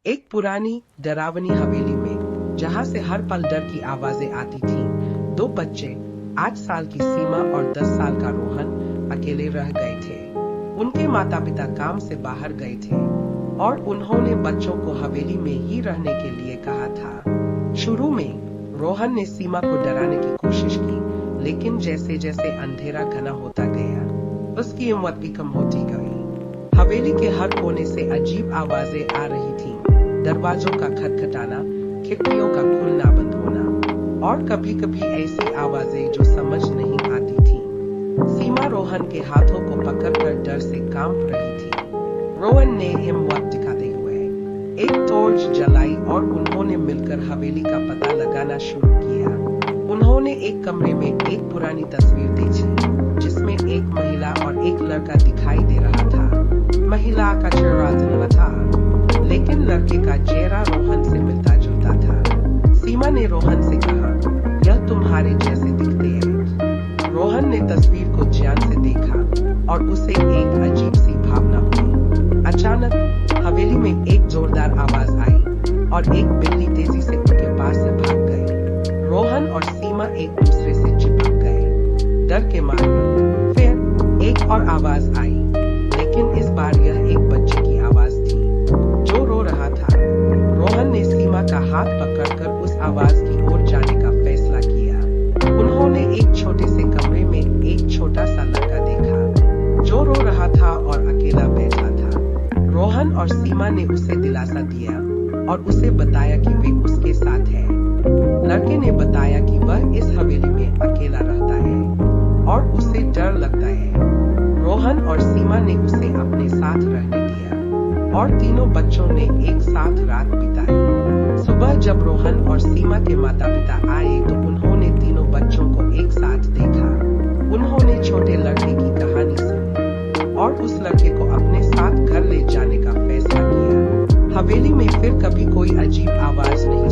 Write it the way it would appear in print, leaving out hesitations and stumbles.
एक पुरानी डरावनी हवेली में, जहां से हर पल डर की आवाजें आती थीं, दो बच्चे, 8 साल की सीमा और 10 साल का रोहन, अकेले रह गए थे। उनके माता पिता काम से बाहर गए थे और उन्होंने बच्चों को हवेली में ही रहने के लिए कहा था। शुरू में रोहन ने सीमा को डराने की कोशिश की, लेकिन जैसे जैसे अंधेरा घना होता गया, उसकी हिम्मत भी कम होती गई। हवेली के हर कोने से अजीब आवाजें आ रही थीं, दरवाजों का खटखटाना, खिड़कियों का खुलना बंद होना, और कभी कभी ऐसी आवाजें जो समझ नहीं आती थीं। सीमा रोहन के हाथों को पकड़कर डर से कांप रही थी। रोहन ने हिम्मत दिखाते हुए एक टॉर्च जलाई और उन्होंने मिलकर हवेली का पता लगाना शुरू किया। उन्होंने एक कमरे में एक पुरानी तस्वीर देखी, जिसमें एक महिला और एक लड़का दिखाई दे रहा था। महिला का चेहरा धुंधला था, लेकिन लड़के का चेहरा रोहन से मिलता जुलता था। सीमा ने रोहन से कहा, यह तुम्हारे जैसे दिखते हैं। रोहन ने तस्वीर को ध्यान से देखा और उसे एक अजीब सी भावना हुई। अचानक हवेली में एक जोरदार आवाज आई और एक बिल्ली तेजी से उनके पास से भाग गई। रोहन और सीमा एक दूसरे से चिपक गए, डर के मारे। फिर एक और आवाज आई, लेकिन इस बार यह एक बच्चे की आवाज थी जो रो रहा था। रोहन ने सीमा का हाथ पकड़कर उस आवाज की ओर जाने का फैसला किया। उन्होंने एक छोटे से कमरे में एक छोटा सा लड़का देखा जो रो रहा था और अकेला बैठा था। रोहन और सीमा ने उसे दिलासा दिया और उसे बताया कि वे उसके साथ हैं। लड़के ने बताया कि वह इस हवेली में अकेला रहता है और उसे डर लगता है। रोहन और सीमा ने उसे अपने साथ रहने दिया और तीनों बच्चों ने एक साथ रात बिताई। सुबह जब रोहन और सीमा के माता पिता आए तो उन्होंने तीनों बच्चों को एक साथ देखा। उन्होंने छोटे लड़के की कहानी सुनी और उस लड़के को अपने साथ घर ले जाने का फैसला किया। हवेली में फिर कभी कोई अजीब आवाज नहीं